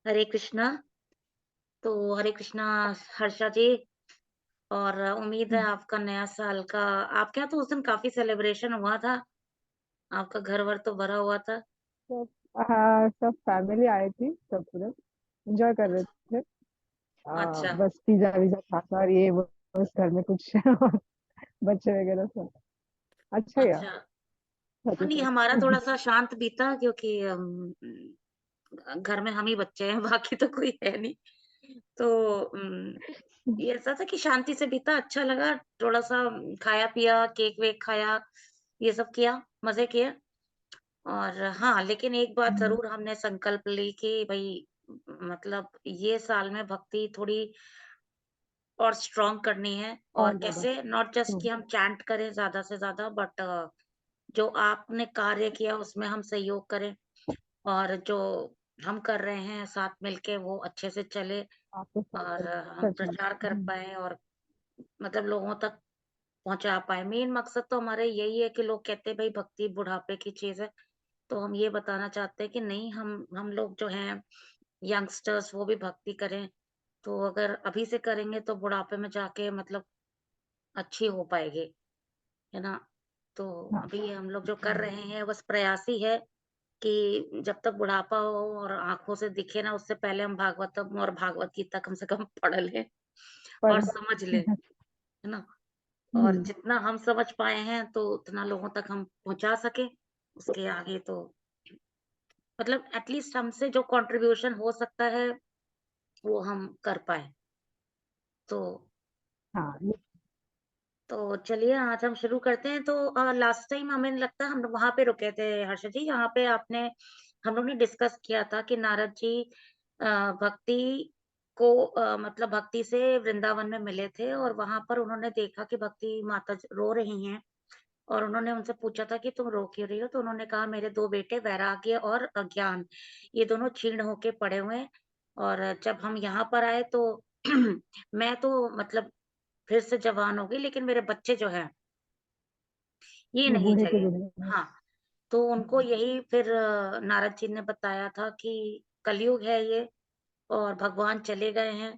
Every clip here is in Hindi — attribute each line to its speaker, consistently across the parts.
Speaker 1: हरे कृष्णा। तो हरे कृष्णा हर्षा जी। और उम्मीद है
Speaker 2: हुँ,
Speaker 1: आपका नया साल का आपके यहाँ तो उस दिन काफ़ी सेलिब्रेशन हुआ था, आपका घर-वर तो भरा हुआ था।
Speaker 2: सब हाँ, सब फैमिली आई थी, सब पूरे एन्जॉय कर रहे
Speaker 1: अच्छा,
Speaker 2: थे।
Speaker 1: अच्छा,
Speaker 2: बस पिज़्ज़ा-विज़्ज़ा खाता और ये वो बस घर में कुछ बच्चे वगैरह सब अच्छा गया
Speaker 1: अच्छा। हाँ, नहीं
Speaker 2: 31st
Speaker 1: हमारा थोड़ा-सा शांत बीता क्योंकि घर में हम ही बच्चे हैं, बाकी तो कोई है नहीं। तो ये ऐसा था कि शांति से बीता, अच्छा लगा, थोड़ा-सा खाया-पिया, केक-वेक खाया, ये सब किया, मज़े किए। और हाँ, लेकिन एक बात
Speaker 2: हुँ,
Speaker 1: ज़रूर हमने संकल्प ली कि भई मतलब ये साल में भक्ति थोड़ी और स्ट्रॉन्ग करनी है और
Speaker 2: और ज़्यादा
Speaker 1: कैसे नॉट जस्ट
Speaker 2: हुँ,
Speaker 1: कि हम चैंट करें ज़्यादा से ज़्यादा बट जो आपने कार्य किया उसमें हम सहयोग करें और जो हम कर रहे हैं साथ मिलके वो अच्छे से चले
Speaker 2: आपके साथ
Speaker 1: और
Speaker 2: चल
Speaker 1: हम
Speaker 2: सच में।
Speaker 1: प्रचार कर
Speaker 2: हुँ,
Speaker 1: पाएँ और मतलब लोगों तक पहुँचा पाएँ। मेन मकसद तो हमारा यही है कि लोग कहते हैं भई भक्ति बुढ़ापे की चीज़ है। तो हम ये बताना चाहते हैं कि नहीं हम लोग जो हैं यंगस्टर्स वो भी भक्ति करें। तो अगर अभी से करेंगे तो बुढ़ापे में जाके मतलब अच्छी हो पाएगी, है ना? तो
Speaker 2: हाँ,
Speaker 1: अभी हम लोग जो कर
Speaker 2: हुँ,
Speaker 1: रहे हैं बस प्रयास ही है कि जब तक बुढ़ापा हो और आँखों से दिखे ना उससे पहले हम भागवतम और भागवत गीता कम से कम पढ़ लें और
Speaker 2: पर
Speaker 1: समझ लें, है ना? और
Speaker 2: हुँ,
Speaker 1: जितना हम समझ पाए हैं तो उतना लोगों तक हम पहुँचा सकें, उसके आगे तो मतलब एटलीस्ट हमसे जो कंट्रीब्यूशन हो सकता है, वो हम कर पाएँ। तो
Speaker 2: हाँ, ये
Speaker 1: तो चलिए आज हम शुरू करते हैं। तो लास्ट टाइम हमें लगता है हम लोग वहाँ पे रुके थे हर्षा जी, जहाँ पे आपने हम लोग ने डिस्कस किया था कि नारद जी अ, भक्ति को मतलब भक्ति से वृंदावन में मिले थे और वहाँ पर उन्होंने देखा कि भक्ति माता रो रही हैं और उन्होंने उनसे पूछा था कि तुम रो क्यों रही हो? तो उन्होंने कहा मेरे 2 बेटे वैराग्य और अज्ञान, ये दोनों क्षीण होके पड़े हुए हैं और जब हम यहाँ पर आए तो मैं तो मतलब फिर से जवान हो गई लेकिन मेरे बच्चे जो हैं, ये
Speaker 2: वो
Speaker 1: नहीं
Speaker 2: बूढ़े के
Speaker 1: चले।
Speaker 2: बूढ़े हैं।
Speaker 1: हाँ, तो उनको
Speaker 2: हुँ,
Speaker 1: यही फिर नारद जी ने बताया था कि कलयुग है ये और भगवान चले गए हैं,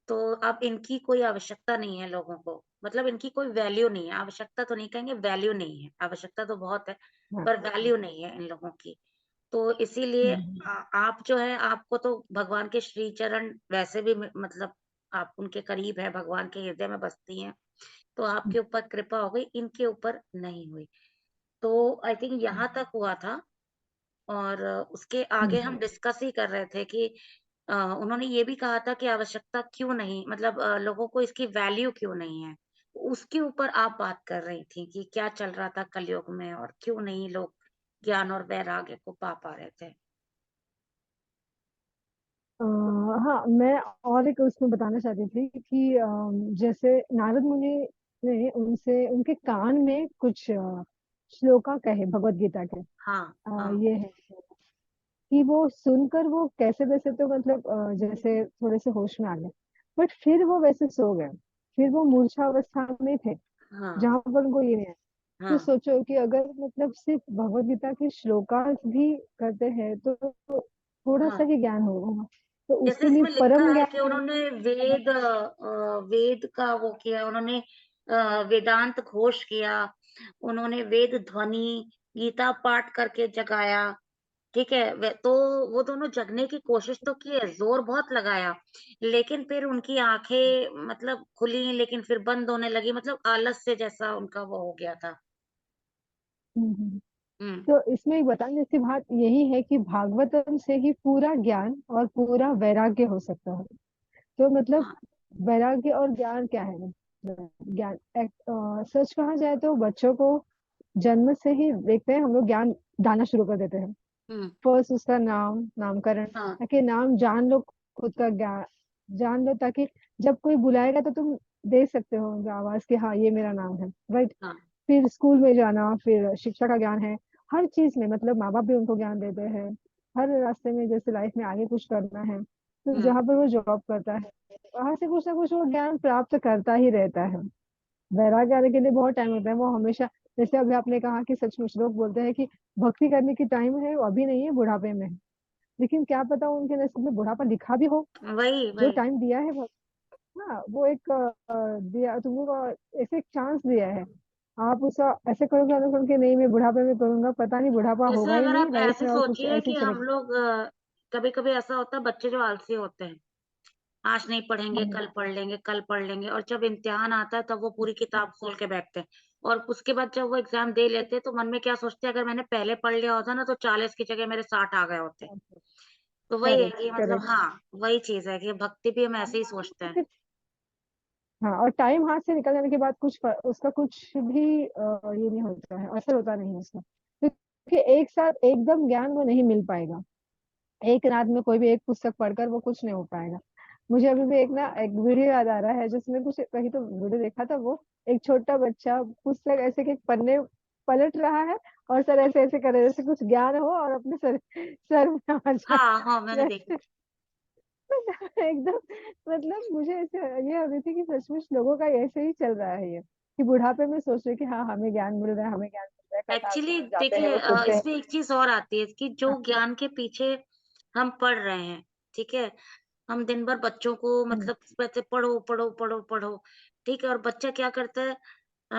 Speaker 1: तो अब इनकी कोई आवश्यकता नहीं है लोगों को। मतलब इनकी कोई वैल्यू नहीं है, आवश्यकता तो नहीं कहेंगे, वैल्यू नहीं है। आवश्यकता तो बहुत है,
Speaker 2: हाँ,
Speaker 1: पर वैल्यू नहीं है इन लोगों की। तो इसीलिए
Speaker 2: हुँ,
Speaker 1: आप जो है आपको तो भगवान के श्री चरण वैसे भी मतलब आप उनके करीब हैं, भगवान के हृदय में बसती हैं, तो
Speaker 2: हुँ,
Speaker 1: आपके ऊपर कृपा हो गई, इनके ऊपर नहीं हुई। तो आई थिंक
Speaker 2: हुँ,
Speaker 1: यहाँ तक हुआ था और उसके
Speaker 2: हुँ,
Speaker 1: आगे हम डिस्कस ही कर रहे थे कि उन्होंने ये भी कहा था कि आवश्यकता क्यों नहीं मतलब लोगों को इसकी वैल्यू क्यों नहीं है। उसके ऊपर आप बात कर रही थी कि क्या चल रहा था कलयुग में और क्यों नहीं लोग ज्ञान और वैराग्य को पा पा रहे थे।
Speaker 2: अ, हाँ, मैं और एक उसमें बताना चाहती थी कि जैसे नारद मुनि ने उनसे उनके कान में कुछ श्लोका कहे भगवत गीता के।
Speaker 1: हाँ, हाँ,
Speaker 2: ये है कि वो सुनकर वो कैसे वैसे तो मतलब जैसे थोड़े से होश में आ गए, बट फिर वो वैसे सो गए। फिर वो मूर्छा अवस्था में थे,
Speaker 1: हाँ,
Speaker 2: जहाँ पर उनको ये नहीं आया। तो
Speaker 1: हाँ,
Speaker 2: सोचो कि अगर मतलब सिर्फ भगवत गीता के श्लोकास भी करते हैं तो थोड़ा सा
Speaker 1: हाँ।
Speaker 2: ही ज्ञान होगा, तो
Speaker 1: जैसे
Speaker 2: उसके लिए
Speaker 1: इसमें लिखा
Speaker 2: परम
Speaker 1: है
Speaker 2: ज्ञान
Speaker 1: कि उन्होंने वेद वेद का वो किया, उन्होंने वेदांत घोष किया, उन्होंने वेद ध्वनि, गीता पाठ करके जगाया, ठीक है? तो वो दोनों जगने की कोशिश तो की है, ज़ोर बहुत लगाया, लेकिन फिर उनकी आँखें मतलब खुली लेकिन फिर बंद होने लगी, मतलब आलस से जैसा उनका वो हो गया था।
Speaker 2: हम्म, हम्म।
Speaker 1: हुँ,
Speaker 2: तो इसमें एक बताने जैसी बात यही है कि भागवतम से ही पूरा ज्ञान और पूरा वैराग्य हो सकता है। तो मतलब
Speaker 1: हाँ,
Speaker 2: वैराग्य और ज्ञान क्या है? ज्ञान सच कहा जाए तो बच्चों को जन्म से ही देखते हैं हम लोग ज्ञान दाना शुरू कर देते हैं।
Speaker 1: हुँ,
Speaker 2: फर्स्ट उसका नाम नामकरण,
Speaker 1: हाँ,
Speaker 2: ताकि नाम जान लो, खुद का ज्ञान जान लो, ताकि जब कोई बुलाएगा तो तुम दे सकते हो उनका आवाज कि हाँ ये मेरा नाम है, राइट।
Speaker 1: हाँ,
Speaker 2: फिर स्कूल में जाना, फिर शिक्षा का ज्ञान है। हर चीज में मतलब माँ बाप भी उनको ज्ञान देते हैं। हर रास्ते में जैसे लाइफ में आगे कुछ करना है तो
Speaker 1: हुँ,
Speaker 2: जहाँ पर वो जॉब करता है वहां से कुछ ना कुछ वो ज्ञान प्राप्त करता ही रहता है। वैराग्य आने के लिए बहुत टाइम होता है, वो हमेशा जैसे अभी आपने कहा कि सचमुच लोग बोलते हैं कि भक्ति करने की टाइम है वो अभी नहीं है, बुढ़ापे में है। लेकिन क्या पता उनके नसीब में बुढ़ापा लिखा भी हो,
Speaker 1: वही
Speaker 2: जो
Speaker 1: वही
Speaker 2: टाइम दिया है वो। हाँ, वो एक दिया तुमको, ऐसे एक चांस दिया है। आप उसका ऐसे करोगे अनुकरण कि नहीं मैं बुढ़ापे में करूंगा, पता नहीं बुढ़ापा
Speaker 1: जैसे
Speaker 2: होगा ही
Speaker 1: अगर
Speaker 2: नहीं
Speaker 1: आप
Speaker 2: लाइफ
Speaker 1: ऐसे
Speaker 2: में, और कुछ
Speaker 1: सोचिए
Speaker 2: ऐसे ही
Speaker 1: कि हम
Speaker 2: चलेगा।
Speaker 1: लोग कभी कभी ऐसा होता है, बच्चे जो आलसी होते हैं, आज नहीं पढ़ेंगे,
Speaker 2: हम्म,
Speaker 1: कल पढ़ लेंगे, कल पढ़ लेंगे, और जब इम्तिहान आता है तब वो पूरी किताब खोल के बैठते हैं। और उसके बाद जब वो एग्ज़ाम दे लेते हैं तो मन में क्या सोचते हैं, अगर मैंने पहले पढ़ लिया होता ना तो 40 की जगह मेरे 60 आ गए होते। तो वही है
Speaker 2: करेक्ट
Speaker 1: कि मतलब
Speaker 2: करेक्ट।
Speaker 1: हाँ, वही चीज़ है कि भक्ति भी हम ऐसे ही सोचते हैं।
Speaker 2: हाँ, और टाइम हाथ से निकल जाने के बाद उसका कुछ भी ये नहीं होता है, असर होता नहीं है उसका, क्योंकि एक साथ एकदम ज्ञान वो नहीं मिल पाएगा। एक रात में कोई भी एक पुस्तक पढ़कर वो कुछ नहीं हो पाएगा। मुझे अभी भी एक वीडियो याद आ रहा है, जिसमें कुछ कहीं तो वीडियो देखा था, वो एक छोटा बच्चा पुस्तक ऐसे के पन्ने पलट रहा है, और सर ऐसे ऐसे कर रहे हैं, जैसे कुछ ज्ञान हो और अपने सर में आ जाए
Speaker 1: हाँ, हाँ, मैंने देखा।
Speaker 2: वैसे। एकदम, मतलब मुझे ऐसे ये हो रही थी कि सचमुच लोगों का ऐसे ही चल रहा है ये, कि बुढ़ापे में सोच रहे कि हाँ हमें ज्ञान मिल रहा है, हमें ज्ञान मिल रहा है, कथा
Speaker 1: एक्चुअली
Speaker 2: सुनने जाते हैं
Speaker 1: देखिए
Speaker 2: वो सुनते हैं।
Speaker 1: इसमें एक चीज़ और आती है कि जो
Speaker 2: हाँ,
Speaker 1: ज्ञान के पीछे हम पढ़ रहे हैं, ठीक है? हम दिन भर बच्चों को
Speaker 2: हम्म,
Speaker 1: मतलब कहते पढ़ो, पढ़ो, पढ़ो, पढ़ो, ठीक है? और बच्चा क्या करता है, अ,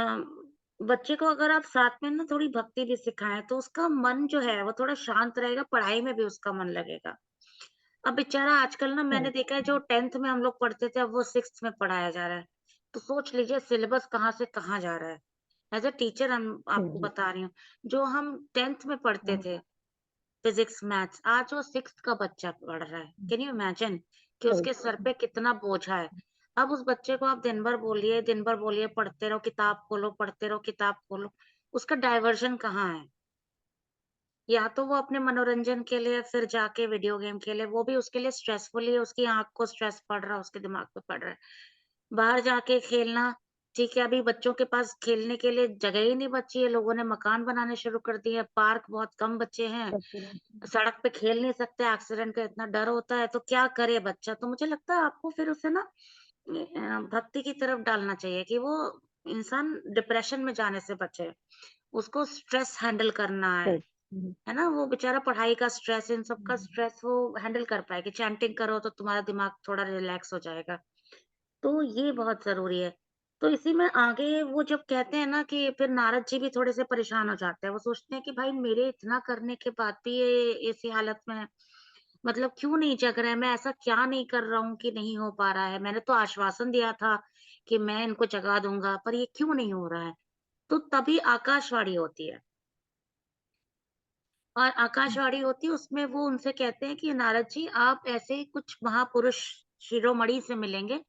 Speaker 1: बच्चे को अगर आप साथ में ना थोड़ी भक्ति भी सिखाएँ, तो उसका मन जो है वो थोड़ा शांत रहेगा, पढ़ाई में भी उसका मन लगेगा। अब बेचारा आजकल ना मैंने
Speaker 2: करेक्ट।
Speaker 1: देखा है जो 10th में हम लोग पढ़ते थे, अब वो 6th में पढ़ाया जा रहा है। तो सोच लीजिए सिलेबस कहाँ से कहाँ जा रहा है। एज़ अ टीचर हम
Speaker 2: जी
Speaker 1: आपको
Speaker 2: जी।
Speaker 1: बता रही हूँ, जो हम 10th में पढ़ते
Speaker 2: हाँ,
Speaker 1: थे फिज़िक्स, मैथ्स, आज वो 6th का बच्चा पढ़ रहा है। कैन यू इमेजिन कि उसके
Speaker 2: करेक्ट।
Speaker 1: सर पे कितना बोझ है। अब उस बच्चे को आप दिन भर बोलिए पढ़ते रहो, किताब खोलो, पढ़ते रहो, किताब खोलो, उसका डायवर्जन कहाँ है? या तो वो अपने मनोरंजन के लिए फिर जाके वीडियो गेम खेले, वो भी उसके लिए स्ट्रेसफुल ही है, उसकी आँख को स्ट्रेस पड़ रहा है, उसके दिमाग पे पड़ रहा है। बाहर जाके खेलना, ठीक है, अभी बच्चों के पास खेलने के लिए जगह ही नहीं बची है, लोगों ने मकान बनाने शुरू कर दिए हैं, पार्क बहुत कम बच्चे हैं, सड़क पे खेल नहीं सकते, एक्सीडेंट का इतना डर होता है, तो क्या करे बच्चा? तो मुझे लगता है आपको फिर उसे ना भक्ति की तरफ डालना चाहिए कि वो इंसान डिप्रेशन में जाने से बचे, उसको स्ट्रेस हैंडल करना
Speaker 2: करेक्ट।
Speaker 1: है ना? वो बेचारा पढ़ाई का स्ट्रेस, इन सब का स्ट्रेस वो हैंडल कर पाए कि चैंटिंग करो तो तुम्हारा दिमाग थोड़ा रिलैक्स हो जाएगा। तो ये बहुत ज़रूरी है। तो इसी में आगे वो जब कहते हैं ना कि फिर नारद जी भी थोड़े से परेशान हो जाते हैं। वो सोचते हैं कि भाई मेरे इतना करने के बाद भी ये ऐसी हालत में है। मतलब क्यों नहीं जग रहे हैं? मैं ऐसा क्या नहीं कर रहा हूँ कि नहीं हो पा रहा है? मैंने तो आश्वासन दिया था कि मैं इनको जगा दूँगा, पर ये क्यों नहीं हो रहा है? तो तभी आकाशवाणी होती है। और आकाशवाणी होती है उसमें वो उनसे कहते हैं कि नारद जी आप ऐसे ही कुछ महापुरुष शिरोमणि से मिलेंगे,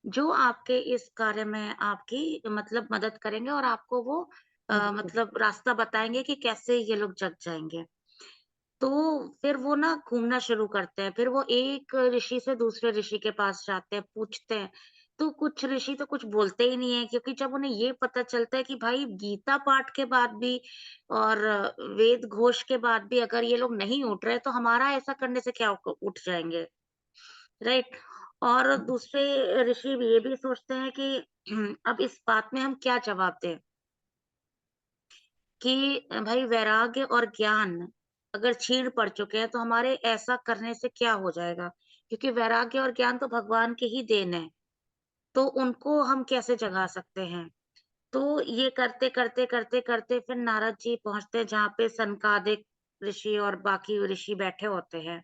Speaker 1: जो आपके इस कार्य में आपकी मतलब मदद करेंगे और आपको वो
Speaker 2: करेक्ट।
Speaker 1: मतलब रास्ता बताएँगे कि कैसे ये लोग जग जाएँगे। तो फिर वो ना घूमना शुरू करते हैं, फिर वो एक ऋषि से दूसरे ऋषि के पास जाते हैं, पूछते हैं। तो कुछ ऋषि तो कुछ बोलते ही नहीं है क्योंकि जब उन्हें ये पता चलता है कि भाई गीता पाठ के बाद भी और वेद घोष के बाद भी अगर ये लोग नहीं उठ रहे, तो हमारा ऐसा करने से क्या उठ जाएँगे, राइट? और दूसरे ऋषि भी ये भी सोचते हैं कि अब इस बात में हम क्या जवाब दें? कि भाई वैराग्य और ज्ञान अगर छीण पड़ चुके हैं तो हमारे ऐसा करने से क्या हो जाएगा? क्योंकि वैराग्य और ज्ञान तो भगवान की ही देन है, तो उनको हम कैसे जगा सकते हैं? तो ये करते, करते, करते, करते फिर नारद जी पहुँचते हैं जहाँ पे सनकादिक ऋषि और बाकी ऋषि बैठे होते हैं।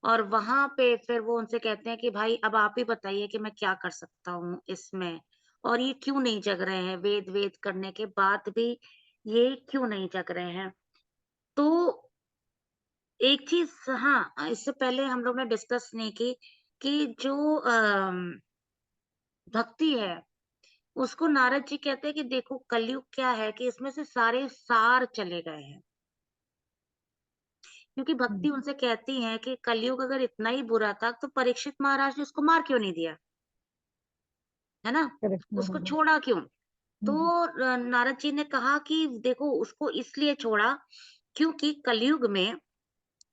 Speaker 1: और वहाँ पे फिर वो उनसे कहते हैं कि भाई अब आप ही बताइए कि मैं क्या कर सकता हूँ इसमें? और ये क्यों नहीं जग रहे हैं? वेद-वेद करने के बाद भी ये क्यों नहीं जग रहे हैं? तो एक चीज़ हाँ, इससे पहले हम लोग ने डिस्कस नहीं की कि जो भक्ति है, उसको नारद जी कहते हैं कि देखो कलयुग क्या है कि इसमें से सारे सार चले गए हैं। क्योंकि भक्ति उनसे कहती है कि कलयुग अगर इतना ही बुरा था, तो परीक्षित महाराज ने उसको मार क्यों नहीं दिया? है ना?
Speaker 2: करेक्ट।
Speaker 1: उसको छोड़ा क्यों? तो
Speaker 2: हम्म,
Speaker 1: नारद जी ने कहा कि देखो उसको इसलिए छोड़ा क्योंकि कलयुग में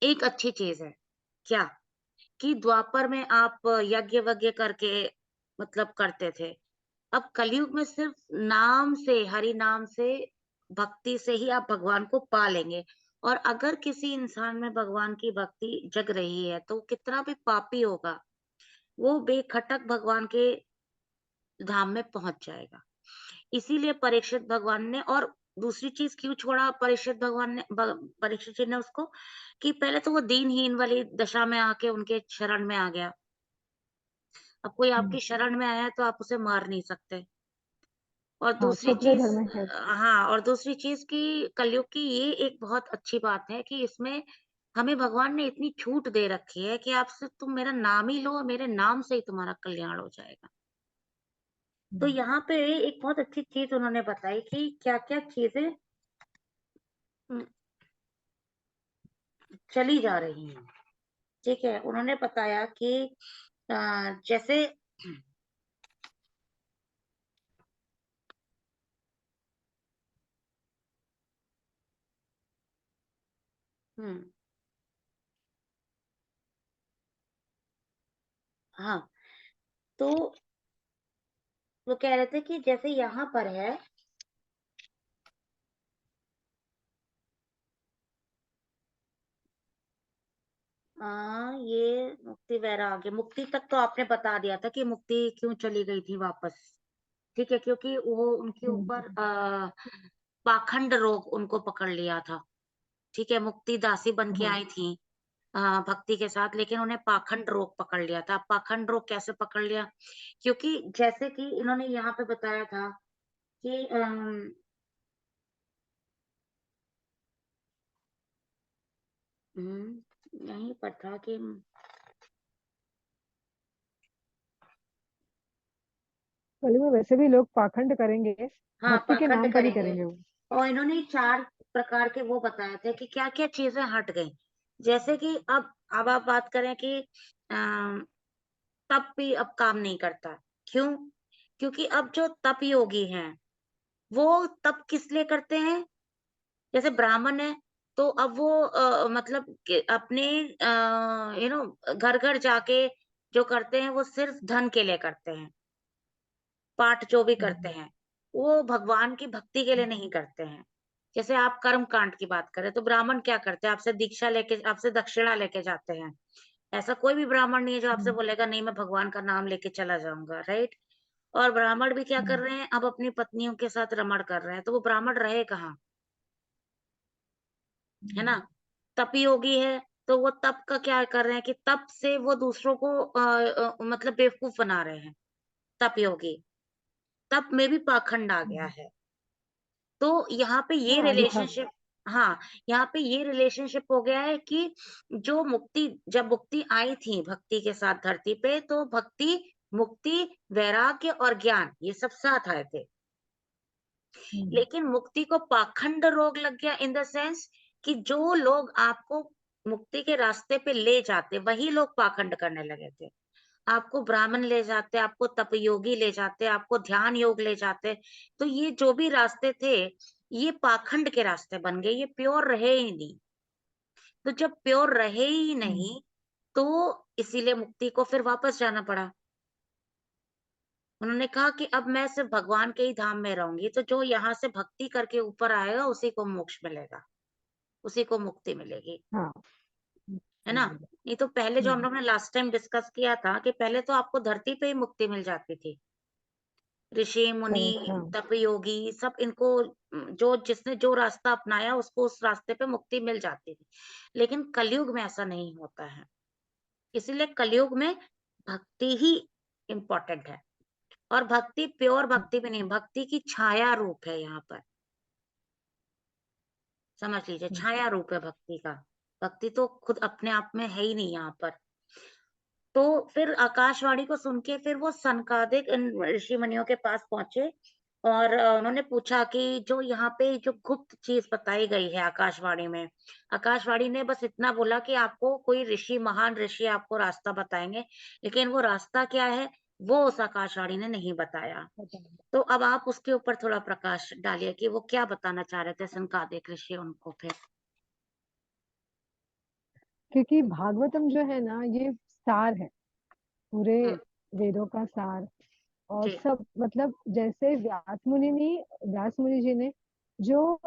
Speaker 1: एक अच्छी चीज़ है। क्या? कि द्वापर में आप यज्ञ-वज्ञ करके मतलब करते थे। अब कलयुग में सिर्फ नाम से, हरि नाम से, भक्ति से ही आप भगवान को पा लेंगे और अगर किसी इंसान में भगवान की भक्ति जग रही है, तो कितना भी पापी होगा, वो बेखटक भगवान के धाम में पहुँच जाएगा। इसीलिए परीक्षित भगवान ने और दूसरी चीज़ क्यों छोड़ा परीक्षित भगवान ने ब परीक्षित जी ने उसको कि पहले तो वो दीनहीन वाली दशा में आके उनके शरण में आ गया। अब कोई
Speaker 2: हुँ।
Speaker 1: आपकी शरण में आया है तो आप उसे मार नहीं सकते। और
Speaker 2: हाँ,
Speaker 1: दूसरी
Speaker 2: क्षत्रिय
Speaker 1: चीज़
Speaker 2: धर्म है।
Speaker 1: हाँ, और दूसरी चीज़ कि कलयुग की ये एक बहुत अच्छी बात है कि इसमें हमें भगवान ने इतनी छूट दे रखी है कि आप सिर्फ़ तुम मेरा नाम ही लो और मेरे नाम से ही तुम्हारा कल्याण हो जाएगा। तो
Speaker 2: हुँ।
Speaker 1: यहाँ पे एक बहुत अच्छी चीज़ उन्होंने बताई कि क्या-क्या चीज़ें उम, चली जा रही हैं, ठीक है? उन्होंने बताया कि जैसे हुँ, हाँ, तो वो कह रहे थे कि जैसे यहाँ पर है ये मुक्ति वैराग्य, मुक्ति तक तो आपने बता दिया था कि मुक्ति क्यों चली गई थी वापस, ठीक है? क्योंकि वो उनके
Speaker 2: हुँ,
Speaker 1: ऊपर पाखंड रोग उनको पकड़ लिया था, ठीक है? मुक्ति दासी बन के
Speaker 2: हाँ।
Speaker 1: आई थीं भक्ति के साथ लेकिन उन्हें पाखंड रोग पकड़ लिया था। पाखंड रोग कैसे पकड़ लिया? क्योंकि जैसे कि इन्होंने यहाँ पे बताया था कि यहीं पर था कि
Speaker 2: कलयुग में वैसे भी लोग पाखंड करेंगे,
Speaker 1: हाँ,
Speaker 2: भक्ति के
Speaker 1: पाखंड
Speaker 2: नाम पर ही
Speaker 1: करेंगे
Speaker 2: करेंगे वो।
Speaker 1: और इन्होंने 4 प्रकार के वो बताए थे कि क्या-क्या चीज़ें हट गईं। जैसे कि अब आप बात करें कि तप भी अब काम नहीं करता। क्यों? क्योंकि अब जो तप योगी हैं, वो तप किस लिए करते हैं? जैसे ब्राह्मण है, तो अब वो मतलब कि अपने घर-घर जाके जो करते हैं, वो सिर्फ़ धन के लिए करते हैं। पाठ जो भी करते
Speaker 2: हुँ,
Speaker 1: हैं, वो भगवान की भक्ति के लिए
Speaker 2: हुँ,
Speaker 1: नहीं करते हैं। जैसे आप कर्म कांड की बात करें, तो ब्राह्मण क्या करते हैं? आपसे दीक्षा लेके आपसे दक्षिणा लेके जाते हैं। ऐसा कोई भी ब्राह्मण नहीं है जो आपसे
Speaker 2: हुँ,
Speaker 1: बोलेगा नहीं मैं भगवान का नाम लेके चला जाऊँगा, राइट? और ब्राह्मण भी क्या कर
Speaker 2: हुँ,
Speaker 1: रहे हैं? अब अपनी पत्नियों के साथ रमण कर रहे हैं, तो वो ब्राह्मण रहे कहाँ? है ना?
Speaker 2: हुँ,
Speaker 1: तप योगी है, तो वो तप का क्या कर रहे हैं कि तप से वो दूसरों को मतलब बेवकूफ़ बना रहे हैं, तप योगी। तप में भी पाखंड आ गया
Speaker 2: हुँ।
Speaker 1: है। तो यहाँ पे ये
Speaker 2: हाँ, दिखा
Speaker 1: रिलेशनशिप हाँ, यहाँ पे ये रिलेशनशिप हो गया है कि जो मुक्ति जब मुक्ति आई थी भक्ति के साथ धरती पे, तो भक्ति, मुक्ति, वैराग्य और ज्ञान ये सब साथ आए थे।
Speaker 2: हुँ,
Speaker 1: लेकिन मुक्ति को पाखंड रोग लग गया इन द सेंस कि जो लोग आपको मुक्ति के रास्ते पे ले जाते, वही लोग पाखंड करने लगे थे। आपको ब्राह्मण ले जाते, आपको तपयोगी ले जाते, आपको ध्यान योग ले जाते। तो ये जो भी रास्ते थे, ये पाखंड के रास्ते बन गए, ये प्योर रहे ही नहीं। तो जब प्योर रहे ही
Speaker 2: हुँ,
Speaker 1: नहीं, तो इसीलिए मुक्ति को फिर वापस जाना पड़ा। उन्होंने कहा कि अब मैं सिर्फ़ भगवान के ही धाम में रहूँगी, तो जो यहाँ से भक्ति करके ऊपर आएगा, उसी को मोक्ष मिलेगा, उसी को मुक्ति मिलेगी।
Speaker 2: हाँ।
Speaker 1: है ना? नहीं तो पहले जो हम
Speaker 2: हुँ,
Speaker 1: लोग ने लास्ट टाइम डिस्कस किया था कि पहले तो आपको धरती पे ही मुक्ति मिल जाती थी। ऋषि, मुनि,
Speaker 2: करेक्ट, हाँ।
Speaker 1: तप योगी सब इनको जो जिसने जो रास्ता अपनाया उसको उस रास्ते पे मुक्ति मिल जाती थी। लेकिन कलयुग में ऐसा नहीं होता है। इसीलिए कलयुग में भक्ति ही इम्पोर्टेंट है और भक्ति प्योर
Speaker 2: हुँ,
Speaker 1: भक्ति भी नहीं, भक्ति की छाया रूप है यहाँ पर। समझ लीजिए
Speaker 2: हुँ,
Speaker 1: छाया रूप है भक्ति का। भक्ति तो खुद अपने आप में है ही नहीं यहाँ पर। तो फिर आकाशवाणी को सुन के फिर वो सनकादिक इन ऋषि मुनियों के पास पहुँचे और उन्होंने पूछा कि जो यहाँ पे जो गुप्त चीज़ बताई गई है आकाशवाणी में, आकाशवाणी ने बस इतना बोला कि आपको कोई ऋषि महान ऋषि आपको रास्ता बताएँगे, लेकिन वो रास्ता क्या है, वो उस आकाशवाणी ने नहीं बताया।
Speaker 2: बताइए।
Speaker 1: तो अब आप उसके ऊपर थोड़ा प्रकाश डालिए कि वो क्या बताना चाह रहे थे सनकादिक ऋषि उनको फिर?
Speaker 2: क्योंकि भागवतम जो है ना, ये सार है, पूरे
Speaker 1: हुँ,
Speaker 2: वेदों का सार। और
Speaker 1: जी।
Speaker 2: सब मतलब जैसे व्यास मुनि जी ने जो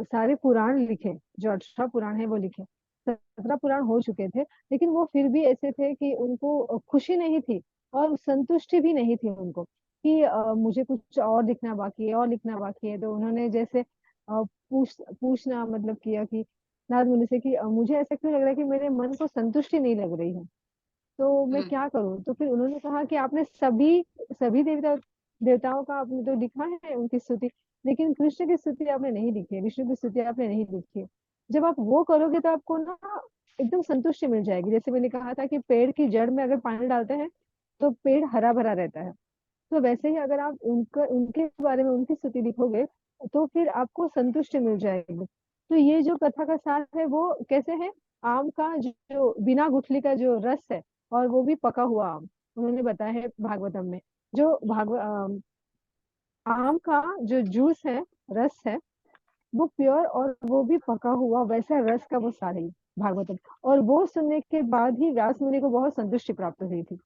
Speaker 2: सारे पुराण लिखे, जो 18 पुराण है वो लिखे, 17 पुराण हो चुके थे, लेकिन वो फिर भी ऐसे थे कि उनको खुशी नहीं थी और संतुष्टि भी नहीं थी उनको, कि मुझे कुछ और लिखना बाकी है, और लिखना बाकी है। तो उन्होंने जैसे पूछना मतलब किया कि नारद मुनि से कि मुझे ऐसा क्यों लग रहा है कि मेरे मन को संतुष्टि नहीं लग रही है, तो मैं
Speaker 1: हम्म।
Speaker 2: क्या करूं। तो फिर उन्होंने कहा कि आपने सभी सभी देवताओं का आपने तो लिखा है उनकी स्तुति, लेकिन कृष्ण की स्तुति आपने नहीं लिखी है, विष्णु की स्तुति आपने नहीं लिखी है। जब आप वो करोगे तो आपको ना एकदम संतुष्टि मिल जाएगी। जैसे मैंने कहा था कि पेड़ की जड़ में अगर पानी डालते हैं तो पेड़ हरा भरा रहता है, तो वैसे ही अगर आप उनका उनके बारे में उनकी स्तुति लिखोगे तो फिर आपको संतुष्टि मिल जाएगी। तो ये जो कथा का सार है वो कैसे है, आम का जो बिना गुठली का जो रस है, और वो भी पका हुआ आम, उन्होंने बताया है भागवतम में। जो आम का जो जूस है, रस है, वो प्योर और वो भी पका हुआ वैसा रस का वो सार है भागवतम। और वो सुनने के बाद ही व्यास मुनि को बहुत संतुष्टि प्राप्त हुई थी।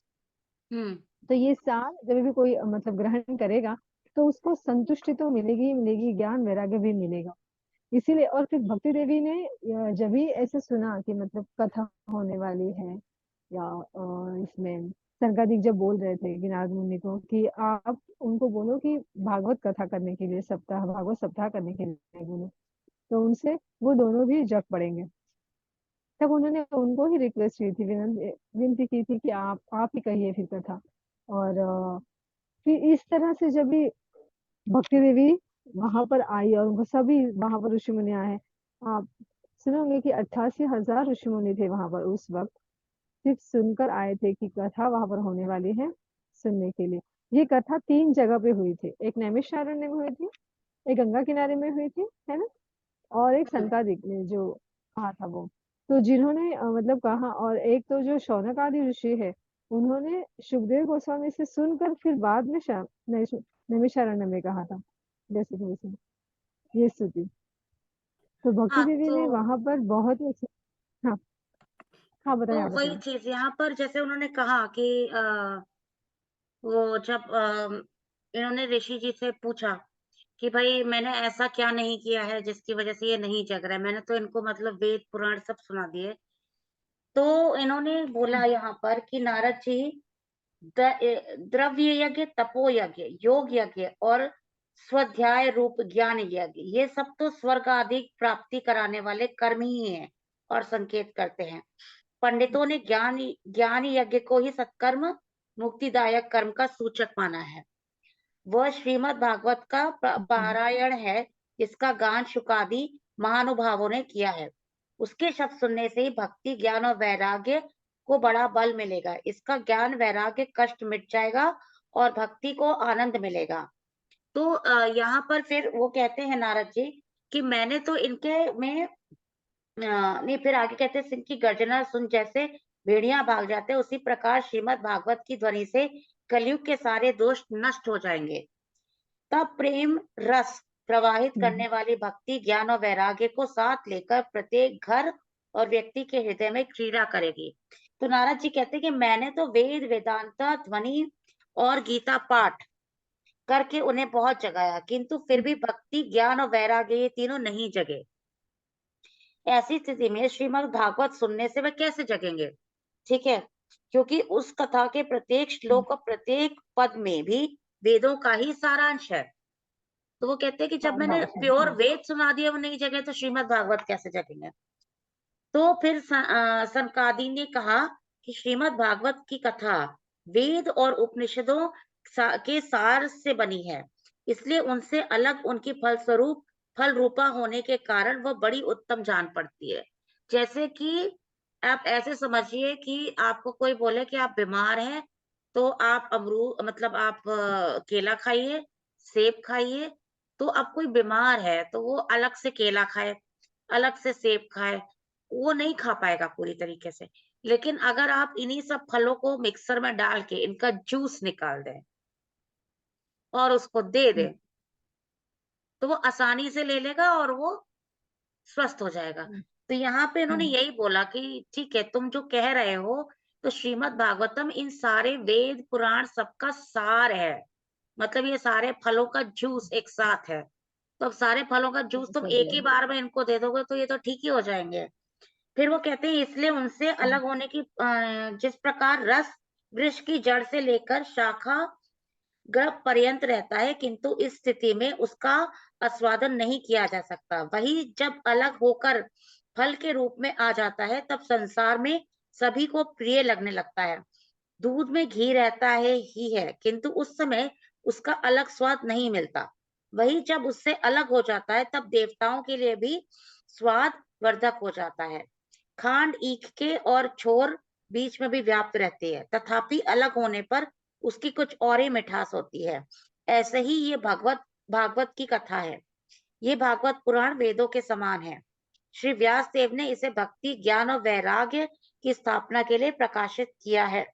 Speaker 1: हम्म।
Speaker 2: तो ये सार जब भी कोई मतलब ग्रहण करेगा तो उसको संतुष्टि तो मिलेगी ही मिलेगी, ज्ञान वैराग्य भी मिलेगा। इसीलिए और फिर भक्ति देवी ने जब भी ऐसे सुना कि मतलब कथा होने वाली है, या इसमें सनकादिक जब बोल रहे थे कि नारद मुनि को कि आप उनको बोलो कि भागवत कथा करने के लिए सप्ताह, भागवत सप्ताह करने के लिए बोलो, तो उनसे वो दोनों भी जग पड़ेंगे। तब उन्होंने उनको ही रिक्वेस्ट की थी, विनती की थी कि आप ही कहिए फिर कथा। और फिर इस तरह से जब भी भक्ति देवी वहां पर आई और उनको सभी वहां पर ऋषि मुनि आए, आप सुनोगे कि 88,000 ऋषि मुनि थे वहां पर उस वक्त, सिर्फ सुनकर आए थे कि कथा वहां पर होने वाली है, सुनने के लिए। ये कथा 3 जगह पे हुई थी, एक नैमिषारण्य में हुई थी, एक गंगा किनारे में हुई थी, है ना, और एक
Speaker 1: हम्म।
Speaker 2: सनकादिक ने जो कहा था वो। तो जिन्होंने मतलब कहा, और एक तो जो शौनक आदि ऋषि है, उन्होंने सुखदेव गोस्वामी से सुनकर फिर बाद में नैमिषारण्य में कहा था, जैसे कि वैसे ये स्तुति। तो भक्ति
Speaker 1: हाँ,
Speaker 2: देवी
Speaker 1: तो
Speaker 2: ने वहां पर बहुत ही अच्छे। हाँ, हाँ बताएं, आप
Speaker 1: वही
Speaker 2: बताएं।
Speaker 1: चीज यहाँ पर जैसे उन्होंने कहा कि वो जब इन्होंने ऋषि जी से पूछा कि भाई मैंने ऐसा क्या नहीं किया है जिसकी वजह से ये नहीं जग रहा है, मैंने तो इनको मतलब वेद पुराण सब सुना दिए। तो इन्होंने बोला यहाँ पर कि नारद जी, द्रव्य यज्ञ, तपो यज्ञ, योग यज्ञ और स्वाध्याय रूप ज्ञान यज्ञ, ये सब तो स्वर्ग आदि प्राप्ति कराने वाले कर्म ही हैं और संकेत करते हैं। पंडितों ने ज्ञान ज्ञान यज्ञ को ही सत्कर्म, मुक्तिदायक कर्म का सूचक माना है। वह श्रीमद् भागवत का पारायण है, जिसका गान शुकादि महानुभावों ने किया है। उसके शब्द सुनने से ही भक्ति, ज्ञान और वैराग्य को बड़ा बल मिलेगा। इसका ज्ञान वैराग्य कष्ट मिट जाएगा और भक्ति को आनंद मिलेगा। तो यहाँ पर फिर वो कहते हैं नारद जी कि मैंने तो इनके में नहीं, फिर आगे कहते हैं, सिंह की गर्जना सुन जैसे भेड़िया भाग जाते हैं, उसी प्रकार श्रीमद् भागवत की ध्वनि से कलयुग के सारे दोष नष्ट हो जाएंगे। तब प्रेम रस प्रवाहित
Speaker 2: हम्म,
Speaker 1: करने वाली भक्ति, ज्ञान और वैराग्य को साथ लेकर प्रत्येक घर और व्यक्ति के हृदय में क्रीड़ा करेगी। तो नारद जी कहते हैं कि मैंने तो वेद वेदांता ध्वनि और गीता पाठ करके उन्हें बहुत जगाया, किंतु फिर भी भक्ति, ज्ञान और वैराग्य ये तीनों नहीं जगे। ऐसी स्थिति में श्रीमद् भागवत सुनने से वे कैसे जगेंगे? ठीक है, क्योंकि उस कथा के प्रत्येक श्लोक और प्रत्येक पद में भी वेदों का ही सारांश है। तो वो कहते हैं कि जब मैंने
Speaker 2: सारांश है,
Speaker 1: प्योर
Speaker 2: हाँ।
Speaker 1: वेद सुना दिया वो नहीं जगे, तो श्रीमद् भागवत कैसे जगेंगे? तो फिर सनकादि ने कहा कि श्रीमद् भागवत की कथा वेद और उपनिषदों के सार से बनी है, इसलिए उनसे अलग उनकी फलस्वरूप फल रूपा होने के कारण वह बड़ी उत्तम जान पड़ती है। जैसे कि आप ऐसे समझिए कि आपको कोई बोले कि आप बीमार हैं, तो आप अमरूद मतलब आप केला खाइए, सेब खाइए। तो अब कोई बीमार है तो वो अलग से केला खाए, अलग से सेब खाए, वो नहीं खा पाएगा पूरी तरीके से। लेकिन अगर आप इन्हीं सब फलों को मिक्सर में डाल के इनका जूस निकाल दें और उसको दे
Speaker 2: हम्म,
Speaker 1: दें, तो वो आसानी से ले लेगा और वो स्वस्थ हो जाएगा।
Speaker 2: हम्म,
Speaker 1: तो यहाँ पे इन्होंने
Speaker 2: हाँ,
Speaker 1: यही बोला कि ठीक है, तुम जो कह रहे हो, तो श्रीमद् भागवतम इन सारे वेद पुराण सबका सार है। मतलब ये सारे फलों का जूस एक साथ है। तो तो अब सारे फलों का जूस तुम
Speaker 2: कर
Speaker 1: एक
Speaker 2: दिया।
Speaker 1: ही बार में इनको दे दोगे तो ये तो ठीक ही हो जाएँगे। फिर वो कहते हैं इसलिए उनसे
Speaker 2: हाँ,
Speaker 1: अलग होने की जिस प्रकार रस वृक्ष की जड़ से लेकर शाखा गर्भ पर्यंत रहता है, किंतु इस स्थिति में उसका आस्वादन नहीं किया जा सकता। वही जब अलग होकर फल के रूप में आ जाता है, तब संसार में सभी को प्रिय लगने लगता है। दूध में घी रहता है ही है, किंतु उस समय उसका अलग स्वाद नहीं मिलता। वही जब उससे अलग हो जाता है, तब देवताओं के लिए भी स्वाद वर्धक हो जाता है। खांड ईख के और छोर बीच में भी व्याप्त रहती है, तथापि अलग होने पर उसकी कुछ और ही मिठास होती है। ऐसे ही ये भागवत भागवत की कथा है। ये भागवत पुराण वेदों के समान है। श्री व्यास देव ने इसे भक्ति, ज्ञान और वैराग्य की स्थापना के लिए प्रकाशित किया है।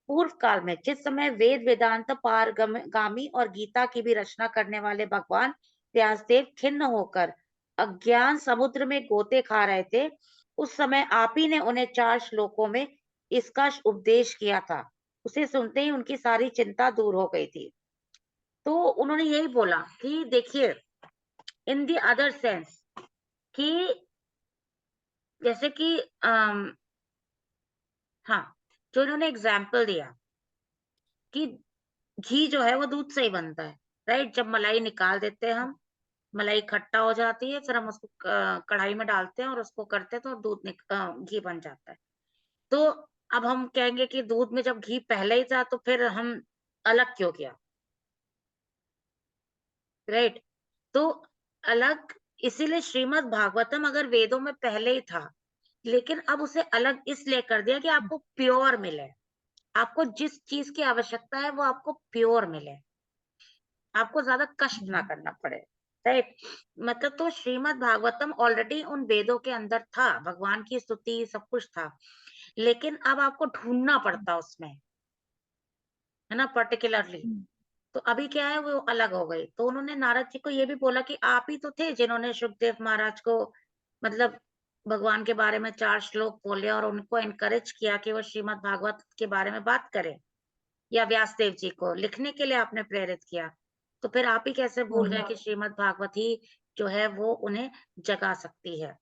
Speaker 1: पूर्व काल में जिस समय वेद वेदांत पारगामी और गीता की भी रचना करने वाले भगवान व्यासदेव खिन्न होकर अज्ञान समुद्र में गोते खा रहे थे, उस समय आप ही ने उन्हें 4 श्लोकों में इसका उपदेश किया था। उसे सुनते ही उनकी सारी चिंता दूर हो गई थी। तो उन्होंने यही बोला कि देखिए, इन द अदर सेंस, कि जैसे कि हाँ, जो इन्होंने एग्जाम्पल दिया कि घी जो है वो दूध से ही बनता है, राइट? जब मलाई निकाल देते हैं हम, मलाई खट्टा हो जाती है, फिर हम उसको कढ़ाई में डालते हैं और उसको करते हैं तो घी बन जाता है। तो अब हम कहेंगे कि दूध में जब घी पहले ही था तो फिर हम अलग क्यों किया, राइट? तो अलग इसीलिए श्रीमद् भागवतम अगर वेदों में पहले ही था, लेकिन अब उसे अलग इसलिए कर दिया कि आपको प्योर मिले। आपको जिस चीज़ की आवश्यकता है वो आपको प्योर मिले। आपको ज़्यादा कष्ट ना करना पड़े, राइट? मतलब तो श्रीमद् भागवतम ऑलरेडी उन वेदों के अंदर था, भगवान की स्तुति सब कुछ था, लेकिन अब आपको ढूँढना पड़ता उसमें, है ना? पर्टिकुलरली। तो अभी क्या है वो अलग हो गई। तो उन्होंने नारद जी को ये भी बोला कि आप ही तो थे जिन्होंने सुखदेव महाराज को मतलब भगवान के बारे में 4 श्लोक बोले और उनको एनकरेज किया कि वो श्रीमद् भागवत के बारे में बात करें। या व्यासदेव जी को लिखने के लिए आपने प्रेरित किया। तो फिर आप ही कैसे
Speaker 2: हाँ,
Speaker 1: भूल गए
Speaker 2: हाँ,
Speaker 1: कि श्रीमद् भागवत ही जो है वो उन्हें जगा सकती है।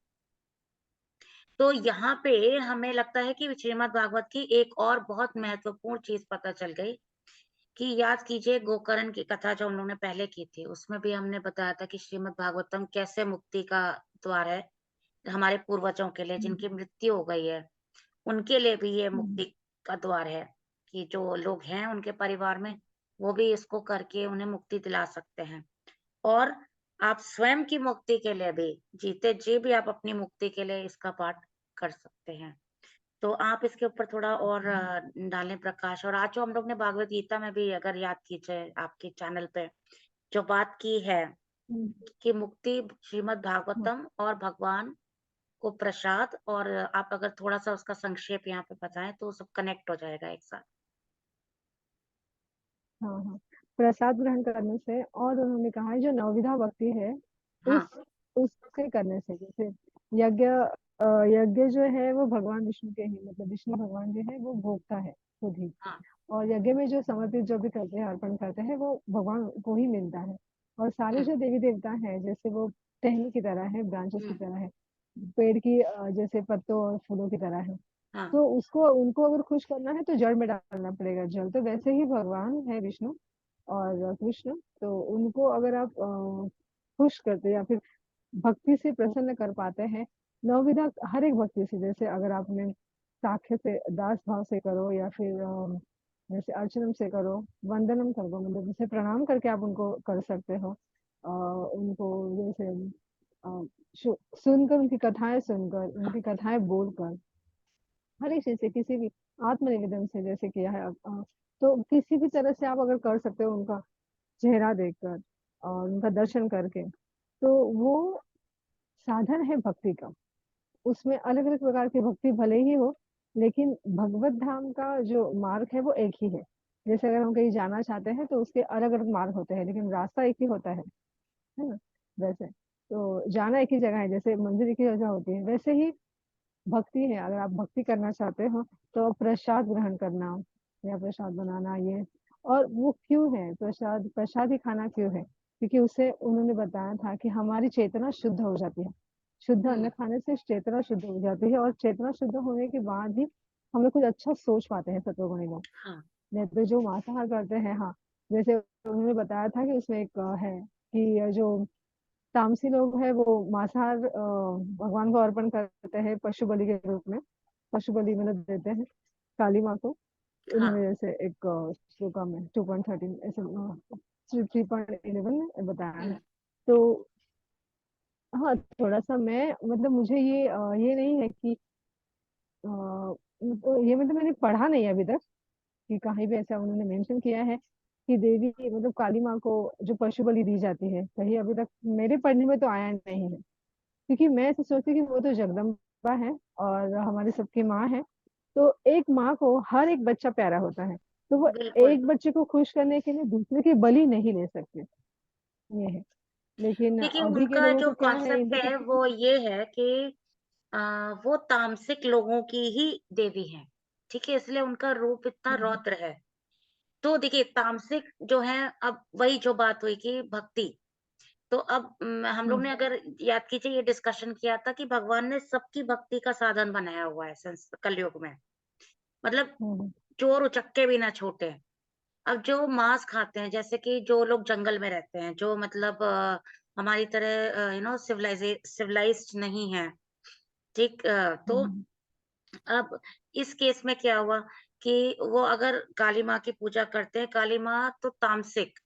Speaker 1: तो यहाँ पे हमें लगता है कि श्रीमद् भागवत की एक और बहुत महत्वपूर्ण चीज़ पता चल गई कि याद कीजिए गोकर्ण की कथा जो हम लोगों ने पहले की थी, उसमें भी हमने बताया था कि श्रीमद् भागवतम कैसे मुक्ति का द्वार है, हमारे पूर्वजों के लिए
Speaker 2: हम्म,
Speaker 1: जिनकी मृत्यु हो गई है, उनके लिए भी ये
Speaker 2: हम्म,
Speaker 1: मुक्ति का द्वार है, कि जो लोग हैं उनके परिवार में, वो भी इसको करके उन्हें मुक्ति दिला सकते हैं। और आप स्वयं की मुक्ति के लिए भी, जीते जी भी आप अपनी मुक्ति के लिए इसका पाठ कर सकते हैं। तो आप इसके ऊपर थोड़ा और डालें प्रकाश। और आज जो हम लोग ने भागवत गीता में भी अगर याद कीजिए आपके चैनल पे, जो बात की है
Speaker 2: हम्म,
Speaker 1: कि मुक्ति श्रीमद्
Speaker 2: हाँ,
Speaker 1: भागवतम और भगवान को प्रसाद, और आप अगर थोड़ा-सा उसका संक्षेप यहाँ पे बताएँ तो सब कनेक्ट हो जाएगा एक साथ।
Speaker 2: हाँ, हाँ। प्रसाद ग्रहण करने से, और उन्होंने कहा है जो नवविधा भक्ति है,
Speaker 1: हाँ,
Speaker 2: उसके करने से, जैसे यज्ञ यज्ञ जो है वो भगवान विष्णु के ही, मतलब विष्णु भगवान जो है वो भोगता है खुद ही।
Speaker 1: हाँ,
Speaker 2: और यज्ञ में जो समर्पित जो भी करते हैं, अर्पण करते हैं, वो भगवान को ही मिलता है। और सारे
Speaker 1: हुँ,
Speaker 2: जो देवी देवता हैं, जैसे वो टहनी की तरह है, ब्रांचेस की
Speaker 1: हुँ,
Speaker 2: तरह है, पेड़ की जैसे पत्तों और फूलों की तरह है।
Speaker 1: हाँ,
Speaker 2: तो उसको उनको अगर खुश करना है तो जड़ में डालना पड़ेगा जल। तो वैसे ही भगवान है विष्णु और कृष्ण, तो उनको अगर आप खुश करते या फिर भक्ति से प्रसन्न कर पाते हैं, नवविधा हर एक भक्ति से, जैसे अगर आपने साख्य से, दास भाव से करो, या फिर जैसे अर्चनम से करो, वंदनम कर दो, मतलब जैसे प्रणाम करके आप उनको कर सकते हो। उनको जैसे सुनकर, उनकी कथाएं सुनकर, उनकी कथाएं बोलकर, हर एक चीज से, किसी भी आत्मनिवेदन से जैसे किया है तो किसी भी तरह से आप अगर कर सकते हो, उनका चेहरा देखकर और उनका दर्शन करके, तो वो साधन है भक्ति का। उसमें अलग अलग प्रकार की भक्ति भले ही हो, लेकिन भगवत धाम का जो मार्ग है वो एक ही है। जैसे अगर हम कहीं जाना चाहते हैं तो उसके अलग अलग मार्ग होते हैं, लेकिन रास्ता एक ही होता है ना? वैसे तो जाना एक ही जगह है, जैसे मंदिर एक ही जगह होती है, वैसे ही भक्ति है। अगर आप भक्ति करना चाहते हो तो प्रसाद ग्रहण करना या प्रसाद बनाना, ये और वो क्यों है, प्रसाद प्रसाद ही खाना क्यों है? क्योंकि उससे उन्होंने बताया था कि हमारी चेतना शुद्ध हो जाती है। शुद्ध अन्न खाने से चेतना शुद्ध हो जाती है, और चेतना शुद्ध होने के बाद ही हम लोग कुछ अच्छा सोच पाते हैं सत्वगुणी लोग।
Speaker 1: हाँ,
Speaker 2: नहीं तो जो मांसाहार करते हैं, हाँ, जैसे उन्होंने बताया था कि उसमें एक है कि जो तामसी लोग हैं वो मांसाहार भगवान को अर्पण करते हैं पशु बलि के रूप में। पशु बलि मतलब देते हैं काली माँ को।
Speaker 1: हाँ,
Speaker 2: उन्होंने जैसे एक श्लोका में 2.13 ऐसे 3.11 में बताया है।
Speaker 1: हुँ,
Speaker 2: तो हाँ, थोड़ा सा मैं मतलब मुझे ये नहीं है कि तो ये मतलब मैंने पढ़ा नहीं अभी तक कि कहीं भी ऐसा उन्होंने मेंशन किया है कि देवी मतलब काली माँ को जो पशु बलि दी जाती है, कहीं अभी तक मेरे पढ़ने में तो आया नहीं है। क्योंकि मैं ऐसे सोचती हूँ कि वो तो जगदम्बा है और हमारी सबकी माँ है। तो एक माँ को हर एक बच्चा प्यारा होता है, तो वो
Speaker 1: बिल्कुल।
Speaker 2: एक बच्चे को खुश करने के लिए दूसरे की बलि नहीं ले सकते, ये है। लेकिन
Speaker 1: देखिए,
Speaker 2: अभी के
Speaker 1: उनका
Speaker 2: लोगों
Speaker 1: जो
Speaker 2: को क्या है,
Speaker 1: कॉन्सेप्ट
Speaker 2: इनके
Speaker 1: है
Speaker 2: पीछे
Speaker 1: वो ये है कि अ, वो तामसिक लोगों की ही देवी हैं, ठीक है? इसलिए उनका रूप इतना
Speaker 2: हम्म,
Speaker 1: रौद्र है। तो देखिए, तामसिक जो है, अब वही जो बात हुई कि भक्ति, तो अब हम लोग
Speaker 2: हम्म,
Speaker 1: ने अगर याद कीजिए, ये डिस्कशन किया था कि भगवान ने सबकी भक्ति का साधन बनाया हुआ है कलयुग में। मतलब
Speaker 2: हम्म,
Speaker 1: चोर उचक्के भी ना छूटे। अब जो मांस खाते हैं, जैसे कि जो लोग जंगल में रहते हैं, जो मतलब हमारी तरह सिविलाइज्ड नहीं है, ठीक? तो
Speaker 2: हम्म,
Speaker 1: अब इस केस में क्या हुआ कि वो अगर काली माँ की पूजा करते हैं, काली माँ तो तामसिक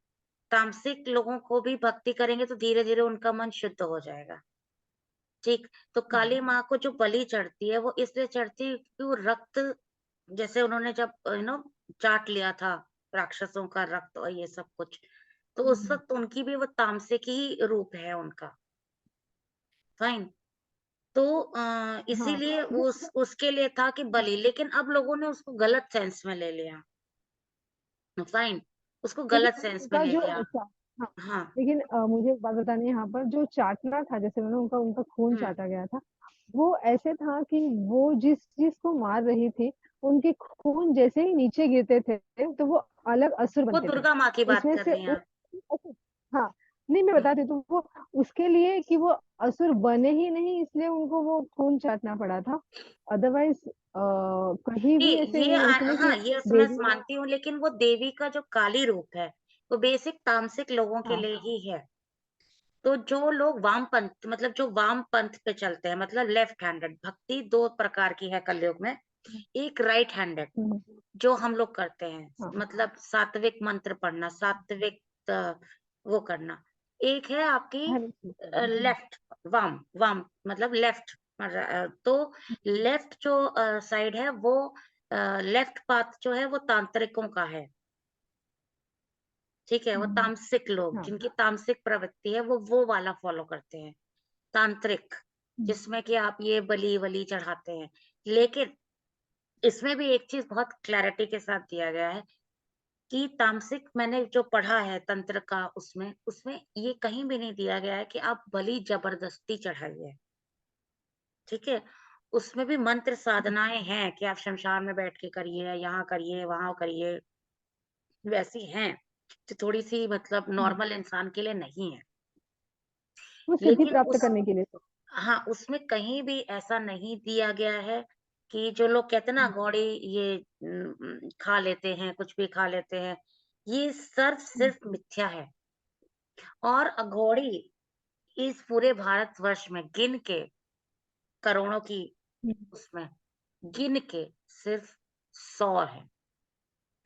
Speaker 1: तामसिक लोगों को भी भक्ति करेंगे तो धीरे-धीरे उनका मन शुद्ध हो जाएगा, ठीक? तो काली माँ को जो बलि चढ़ती है, वो इसलिए चढ़ती है कि वो रक्त, जैसे उन्होंने जब चाट लिया था राक्षसों का रक्त और ये सब कुछ, तो उस
Speaker 2: हम्म,
Speaker 1: वक़्त उनकी भी वो तामसिक ही रूप है उनका, फाइन। तो
Speaker 2: हाँ,
Speaker 1: इसीलिए उसके लिए था कि बलि, लेकिन अब लोगों ने उसको गलत सेंस में ले लिया, फाइन, उसको गलत
Speaker 2: लेकिन
Speaker 1: सेंस में
Speaker 2: उनका
Speaker 1: ले
Speaker 2: जो
Speaker 1: लिया।
Speaker 2: हाँ,
Speaker 1: हाँ,
Speaker 2: लेकिन मुझे एक बात बतानी है यहाँ पर, जो चाटना था जैसे उन्होंने उनका उनका खून
Speaker 1: हुँ,
Speaker 2: चाटा गया था, वो ऐसे था कि वो जिस जिसको मार रही थी, उनके खून जैसे ही नीचे गिरते थे तो वो अलग असुर
Speaker 1: वो
Speaker 2: बनते थे।
Speaker 1: दुर्गा माँ की बात
Speaker 2: उसमें
Speaker 1: कर
Speaker 2: से
Speaker 1: रही हैं आप।
Speaker 2: हाँ, नहीं मैं
Speaker 1: हुँ,
Speaker 2: बताती हूँ, तो वो उसके लिए कि वो असुर बने ही नहीं, इसलिए उनको वो खून चाटना पड़ा था। अदरवाइज कहीं भी
Speaker 1: नहीं,
Speaker 2: ऐसे नहीं है उसमें कि
Speaker 1: हाँ, ये मैं
Speaker 2: देवी ने
Speaker 1: मानती हूँ, लेकिन वो देवी का जो काली रूप है, वो बेसिक तामसिक लोगों के
Speaker 2: हाँ,
Speaker 1: लिए ही है। तो जो लोग वामपंथ, मतलब जो वामपंथ पे चलते हैं, मतलब लेफ्ट हैंडेड भक्ति 2 प्रकार की है कलयुग में। एक राइट हैंडेड
Speaker 2: हम्म,
Speaker 1: जो हम लोग करते हैं,
Speaker 2: हाँ,
Speaker 1: मतलब सात्विक मंत्र पढ़ना, सात्विक वो करना। एक है आपकी
Speaker 2: हर एक चीज के लिए,
Speaker 1: लेफ्ट, वाम वाम मतलब लेफ्ट, तो लेफ्ट जो साइड है वो लेफ्ट पाथ जो है वो तांत्रिकों का है, ठीक है? वो
Speaker 2: हम्म,
Speaker 1: तामसिक लोग,
Speaker 2: हाँ,
Speaker 1: जिनकी तामसिक प्रवृत्ति है, वो वाला फॉलो करते हैं, तांत्रिक,
Speaker 2: हम्म,
Speaker 1: जिसमें कि आप ये बलि-वलि चढ़ाते हैं। लेकिन इसमें भी एक चीज़ बहुत क्लैरिटी के साथ दिया गया है कि तामसिक, मैंने जो पढ़ा है तंत्र का, उसमें उसमें ये कहीं भी नहीं दिया गया है कि आप बलि ज़बरदस्ती चढ़ाइए, ठीक है? उसमें भी मंत्र साधनाएँ हैं कि आप श्मशान में बैठ के करिए, यहाँ करिए, वहाँ करिए, वैसी हैं, जो थोड़ी-सी मतलब
Speaker 2: हम्म।
Speaker 1: नॉर्मल इंसान के लिए नहीं है।
Speaker 2: वो सिद्धि
Speaker 1: लेकिन
Speaker 2: प्राप्त
Speaker 1: उस
Speaker 2: करने के लिए।
Speaker 1: हाँ, उसमें कहीं भी ऐसा नहीं दिया गया है कि जो लोग कहते हैं ना घोड़े ये खा लेते हैं, कुछ भी खा लेते हैं, ये
Speaker 2: हम्म,
Speaker 1: सिर्फ मिथ्या है। और अघोड़ी इस पूरे भारतवर्ष में गिन के, करोड़ों की
Speaker 2: हम्म,
Speaker 1: उसमें गिन के सिर्फ 100 है,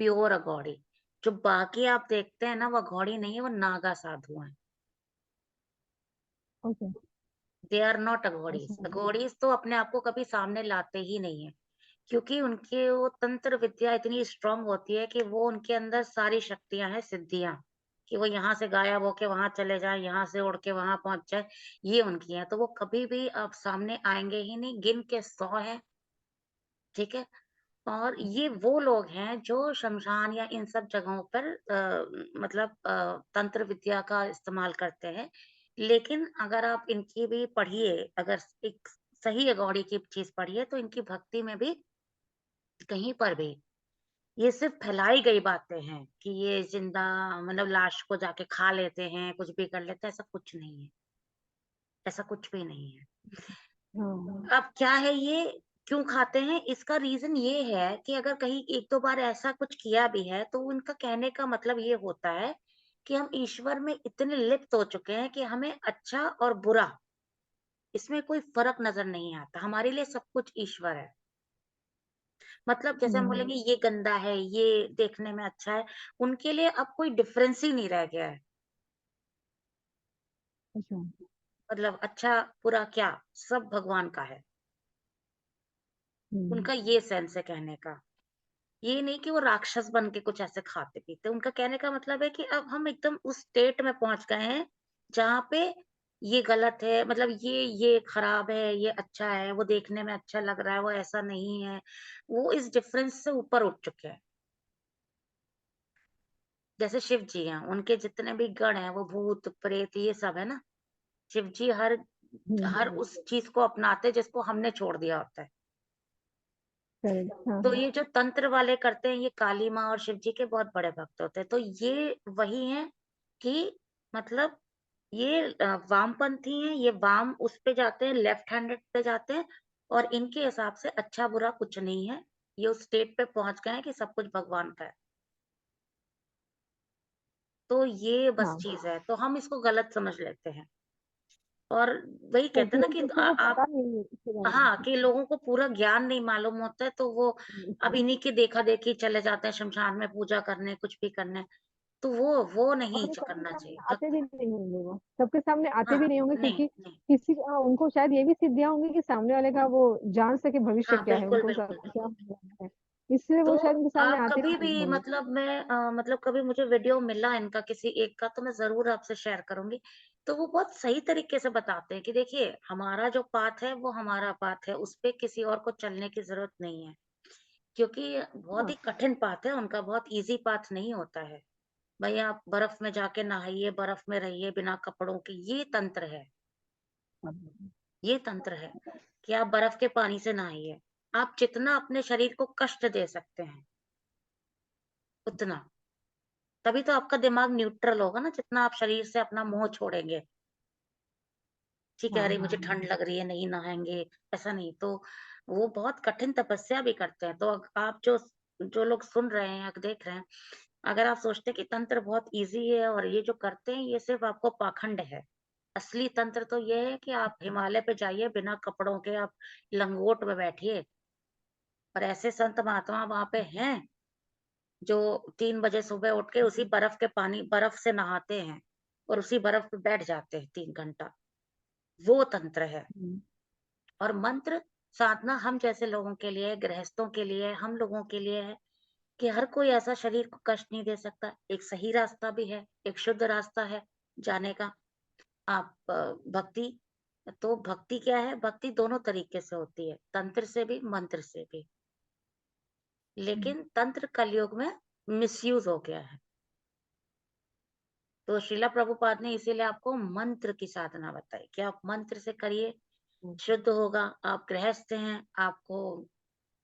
Speaker 1: प्योर अघोड़ी। जो बाकी आप देखते हैं ना, वो अघोड़ी नहीं है, वो नागा साधु हैं।
Speaker 2: ओके,
Speaker 1: दे आर नॉट अघोड़ीज़।
Speaker 2: अच्छा,
Speaker 1: अघोड़ीज़ तो अपने आप को कभी सामने लाते ही नहीं है। क्योंकि उनकी वो तंत्र विद्या इतनी स्ट्रांग होती है कि वो उनके अंदर सारी शक्तियाँ हैं, सिद्धियाँ, कि वो यहाँ से गायब होके वहाँ चले जाएँ, यहाँ से उड़ के वहाँ पहुँच जाएँ, ये उनकी हैं। तो वो कभी भी आप सामने आएँगे ही नहीं, गिन के 100 हैं, ठीक है? और ये वो लोग हैं जो शमशान या इन सब जगहों पर मतलब तंत्र विद्या का इस्तेमाल करते हैं। लेकिन अगर आप इनकी भी पढ़िए, अगर एक सही अघोरी की चीज़ पढ़िए, तो इनकी भक्ति में भी कहीं पर भी ये सिर्फ फैलाई गई बातें हैं कि ये ज़िंदा मतलब लाश को जाके खा लेते हैं, कुछ भी कर लेते हैं, ऐसा कुछ नहीं है, ऐसा कुछ भी नहीं है।
Speaker 2: हाँ,
Speaker 1: अब क्या है ये, क्यों खाते हैं? इसका रीज़न ये है कि अगर कहीं 1-2 बार ऐसा कुछ किया भी है, तो उनका कहने का मतलब ये होता है कि हम ईश्वर में इतने लिप्त हो चुके हैं कि हमें अच्छा और बुरा, इसमें कोई फ़र्क नज़र नहीं आता। हमारे लिए सब कुछ ईश्वर है। मतलब जैसे हम
Speaker 2: हुँ,
Speaker 1: बोलेंगे ये गंदा है, ये देखने में अच्छा है, उनके लिए अब कोई डिफ़रेंस ही नहीं रह गया है।
Speaker 2: अच्छा,
Speaker 1: मतलब अच्छा, बुरा क्या, सब भगवान का है।
Speaker 2: हुँ,
Speaker 1: उनका ये सेंस है कहने का। ये नहीं कि वो राक्षस बन के कुछ ऐसे खाते-पीते। उनका कहने का मतलब है कि अब हम एकदम उस स्टेट में पहुँच गए हैं, जहाँ पे ये गलत है, मतलब ये खराब है, ये अच्छा है, वो देखने में अच्छा लग रहा है, वो ऐसा नहीं है। वो इस डिफ़रेंस से ऊपर उठ चुके हैं। जैसे शिव जी हैं, उनके जितने भी गण हैं, वो भूत, प्रेत ये सब है ना। शिव जी हर
Speaker 2: हुँ,
Speaker 1: हर उस चीज़ को अपनाते हैं जिसको हमने छोड़ दिया होता है।
Speaker 2: करेक्ट, हाँ,
Speaker 1: तो
Speaker 2: हाँ,
Speaker 1: ये जो तंत्र वाले करते हैं, ये काली माँ और शिव जी के बहुत बड़े भक्त होते हैं। तो ये वही हैं कि मतलब ये वामपंथी हैं, ये वाम उस पे जाते हैं, लेफ्ट हैंडेड पे जाते हैं और इनके हिसाब से अच्छा-बुरा कुछ नहीं है। ये उस स्टेट पे पहुँच गए हैं कि सब कुछ भगवान का है। तो ये बस
Speaker 2: हाँ,
Speaker 1: चीज़ है, तो हम इसको गलत समझ लेते हैं। और वही कहते हैं ना
Speaker 2: क्योंकि
Speaker 1: कि
Speaker 2: किसी को
Speaker 1: आप
Speaker 2: पता नहीं है इसके बारे
Speaker 1: हाँ,
Speaker 2: में।
Speaker 1: कि लोगों को पूरा ज्ञान नहीं मालूम होता है, तो वो अब
Speaker 2: इसलिए
Speaker 1: इन्हीं की देखा-देखी चले जाते हैं शमशान में पूजा करने, कुछ भी करने। तो वो नहीं
Speaker 2: और वो सबके
Speaker 1: करना
Speaker 2: सामने
Speaker 1: चाहिए।
Speaker 2: आते भी नहीं होंगे वो, सबके सामने आते
Speaker 1: हाँ,
Speaker 2: भी नहीं होंगे
Speaker 1: नहीं,
Speaker 2: क्योंकि
Speaker 1: नहीं।
Speaker 2: उनको शायद ये भी सिद्धियाँ होंगी कि सामने वाले का वो जान सके भविष्य
Speaker 1: हाँ,
Speaker 2: क्या है,
Speaker 1: बिल्कुल,
Speaker 2: उनको
Speaker 1: बिल्कुल,
Speaker 2: क्या
Speaker 1: बिल्कुल।
Speaker 2: होना है। इसलिए
Speaker 1: तो
Speaker 2: वो शायद उनके सामने
Speaker 1: आप
Speaker 2: आते
Speaker 1: कभी
Speaker 2: भी नहीं
Speaker 1: भी
Speaker 2: होंगे।
Speaker 1: मतलब मैं मतलब कभी मुझे वीडियो मिला इनका किसी एक का, तो मैं ज़रूर आपसे शेयर करूँगी। तो वो बहुत सही तरीके से बताते हैं कि देखिए, हमारा जो पाथ है, वो हमारा पाथ है, उस पे किसी और को चलने की ज़रूरत नहीं है। क्योंकि बहुत
Speaker 2: हाँ,
Speaker 1: ही कठिन पाथ है उनका, बहुत ईज़ी पाथ नहीं होता है। भई आप बर्फ में जाके नहाइए, बर्फ में रहिए बिना कपड़ों के, ये तंत्र है।
Speaker 2: हाँ,
Speaker 1: ये तंत्र है कि आप बर्फ के पानी से नहाइए। आप जितना अपने शरीर को कष्ट दे सकते हैं, उतना। तभी तो आपका दिमाग न्यूट्रल होगा ना, जितना आप शरीर से अपना मोह छोड़ेंगे। ठीक है,
Speaker 2: हाँ,
Speaker 1: अरे
Speaker 2: हाँ,
Speaker 1: मुझे ठंड लग रही है, नहीं नहाएँगे, ऐसा नहीं। तो वो बहुत कठिन तपस्या भी करते हैं। तो आप जो जो लोग सुन रहे हैं या देख रहे हैं, अगर आप सोचते हैं कि तंत्र बहुत ईज़ी है और ये जो करते हैं, ये सिर्फ़ आपको पाखंड है। असली तंत्र तो ये है कि आप हिमालय पे जाइए, बिना कपड़ों के आप लंगोट में बैठिए और ऐसे संत महात्मा वहाँ पे हैं, जो 3 बजे सुबह उठ के उसी बर्फ से नहाते हैं और उसी बर्फ पे बैठ जाते हैं 3 घंटा। वो तंत्र है।
Speaker 2: हुँ,
Speaker 1: और मंत्र साधना हम जैसे लोगों के लिए, गृहस्थों के लिए, हम लोगों के लिए है कि हर कोई ऐसा शरीर को कष्ट नहीं दे सकता। एक सही रास्ता भी है, एक शुद्ध रास्ता है जाने का। आप भक्ति तो भक्ति क्या है? भक्ति दोनों तरीके से होती है, तंत्र से भी, मंत्र से भी।
Speaker 2: हुँ,
Speaker 1: लेकिन तंत्र कलयुग में मिसयूज़ हो गया है। तो श्रीला प्रभुपाद ने इसीलिए आपको मंत्र की साधना बताई कि आप मंत्र से करिए,
Speaker 2: हुँ,
Speaker 1: शुद्ध होगा। आप गृहस्थ हैं, आपको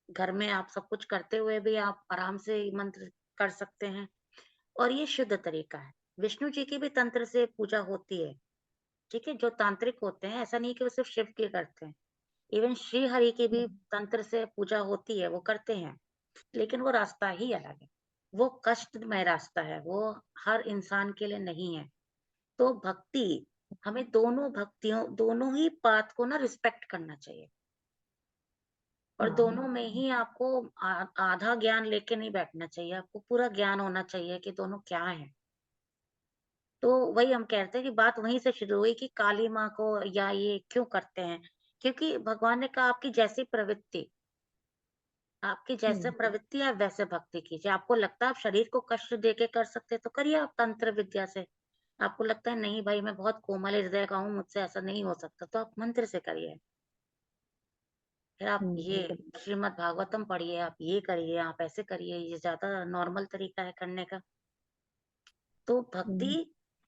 Speaker 1: घर में आप सब कुछ करते हुए भी आप आराम से मंत्र कर सकते हैं और ये शुद्ध तरीका है। विष्णु जी की भी तंत्र से पूजा होती है, ठीक है? जो तांत्रिक होते हैं, ऐसा नहीं कि वो सिर्फ़ शिव की करते हैं। इवन श्री हरि की
Speaker 2: हुँ,
Speaker 1: भी तंत्र से पूजा होती है, वो करते हैं, लेकिन वो रास्ता ही अलग है। वो कष्टमय रास्ता है, वो हर इंसान के लिए नहीं है। तो भक्ति, हमें दोनों ही पाथ को ना रिस्पेक्ट करना चाहिए और
Speaker 2: हाँ,
Speaker 1: दोनों में ही आपको आधा ज्ञान लेके नहीं बैठना चाहिए, आपको पूरा ज्ञान होना चाहिए कि दोनों क्या हैं। तो वही हम कहते हैं कि बात वहीं से शुरू हुई कि काली माँ को या ये क्यों करते हैं? क्योंकि भगवान ने कहा आपकी जैसे
Speaker 2: हुँ,
Speaker 1: प्रवृत्ति है वैसे भक्ति कीजिए। आपको लगता है आप शरीर को कष्ट दे के कर सकते हैं तो करिए आप तंत्र विद्या से। आपको लगता है नहीं भाई मैं बहुत कोमल हृदय का हूँ, मुझसे ऐसा नहीं हो सकता तो आप मंत्र से करिए। फिर आप ये
Speaker 2: हुँ,
Speaker 1: श्रीमद् भागवतम पढ़िए, आप ये करिए, आप ऐसे करिए, ये ज़्यादा नॉर्मल तरीका है करने का। तो भक्ति
Speaker 2: हुँ।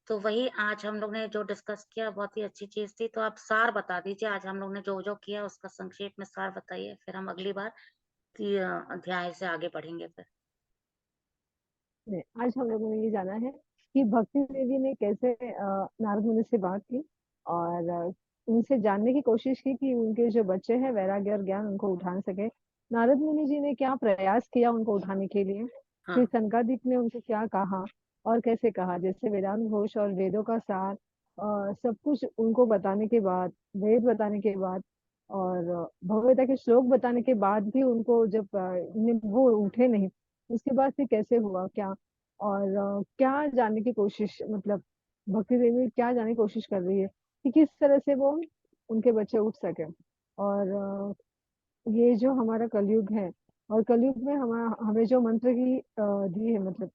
Speaker 1: तो वही आज हम लोग ने जो डिस्कस किया बहुत ही अच्छी चीज़ थी। तो आप सार बता दीजिए आज हम लोग ने जो-जो किया उसका संक्षेप में सार बताइए, फिर हम अगली बार की अध्याय से आगे बढ़ेंगे फिर।
Speaker 2: नहीं, आज हम लोगों ने ये जाना है कि भक्ति देवी ने कैसे नारद मुनि से बात की और उनसे जानने की कोशिश की कि उनके जो बच्चे हैं वैराग्य और ज्ञान उनको उठा सके। नारद मुनि जी ने क्या प्रयास किया उनको उठाने के लिए,
Speaker 1: हाँ,
Speaker 2: फिर सनकादिक ने उनको क्या कहा और कैसे कहा, जैसे वेदांत घोष और वेदों का सार सब कुछ उनको बताने के बाद, वेद बताने के बाद और भगवद्गीता के श्लोक बताने के बाद भी उनको जब वो उठे नहीं, उसके बाद फिर कैसे हुआ क्या, और क्या जानने की कोशिश, मतलब भक्ति देवी क्या जानने की कोशिश कर रही है कि किस तरह से वो उनके बच्चे उठ सके। और ये जो हमारा कलयुग है, और कलयुग में हमें जो मंत्र की दी है, मतलब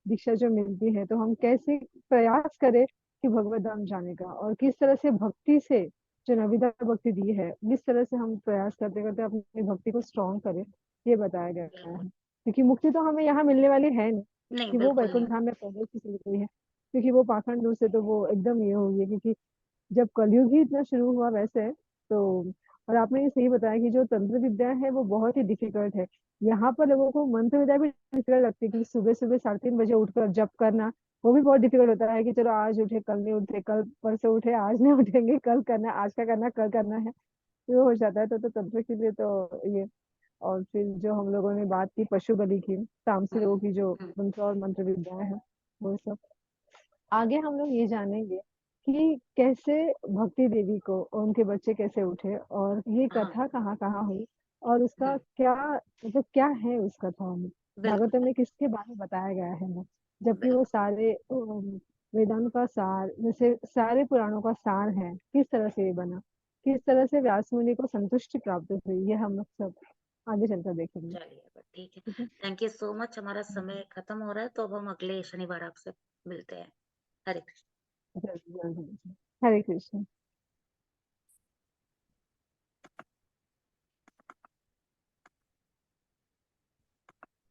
Speaker 2: दीक्षा जो मिलती है, तो हम कैसे प्रयास करें कि भगवत धाम जाने का, और किस तरह से भक्ति से जो नविदा भक्ति दी है, किस तरह से हम प्रयास करते करते अपनी भक्ति को स्ट्रॉन्ग करें, ये बताया गया है।
Speaker 1: बिल्कुल।
Speaker 2: क्योंकि मुक्ति तो हमें यहाँ मिलने वाली है नहीं,
Speaker 1: नहीं,
Speaker 2: कि वो
Speaker 1: बिल्कुल नहीं।
Speaker 2: वैकुंठ धाम में पहले से चली गई है, क्योंकि वो पाखंड से तो वो एकदम ये हो गई है, क्योंकि जब कलयुग ही इतना शुरू हुआ वैसे, तो और आपने ये सही बताया कि जो तंत्र विद्या है वो बहुत ही डिफिकल्ट है। यहाँ पर लोगों को मंत्र विद्या भी डिफिकल्ट लगती है, क्योंकि सुबह सुबह 3:30 बजे उठकर जप करना वो भी बहुत डिफिकल्ट होता है, कि चलो आज उठे कल नहीं उठे, कल परसों उठे आज नहीं उठेंगे, कल करना है, आज का करना कल करना है, तो हो जाता है। तो तंत्र के लिए तो ये, और फिर जो हम लोगों ने बात की पशु बलि की, तामसी
Speaker 1: हुँ,
Speaker 2: लोगों की जो
Speaker 1: हुँ,
Speaker 2: मंत्र और मंत्र विद्याएं हैं, वो सब आगे हम लोग ये जानेंगे कि कैसे भक्ति देवी को और उनके बच्चे कैसे उठे, और ये
Speaker 1: हाँ,
Speaker 2: कथा कहाँ कहाँ हुई, और उसका
Speaker 1: हुँ,
Speaker 2: क्या, मतलब क्या है उस कथा में,
Speaker 1: बिल्कुल,
Speaker 2: भागवतम में किसके बारे में बताया गया है वो, जबकि वो
Speaker 1: बिल्कुल।
Speaker 2: सारे वेदांत का सार, जैसे सारे पुराणों का सार है, किस तरह से ये बना, किस तरह से व्यास मुनि को संतुष्टि प्राप्त हुई, ये हम लोग सब आगे चलकर देखेंगे।
Speaker 1: चलिए, ब ठीक है।
Speaker 2: ठीक है।
Speaker 1: थैंक यू सो मच, हमारा समय खत्म हो रहा है, तो अब हम अगले शनिवार आपसे मिलते हैं। हरे कृष्ण।
Speaker 2: जल्दी जल्दी। हरे कृष्ण।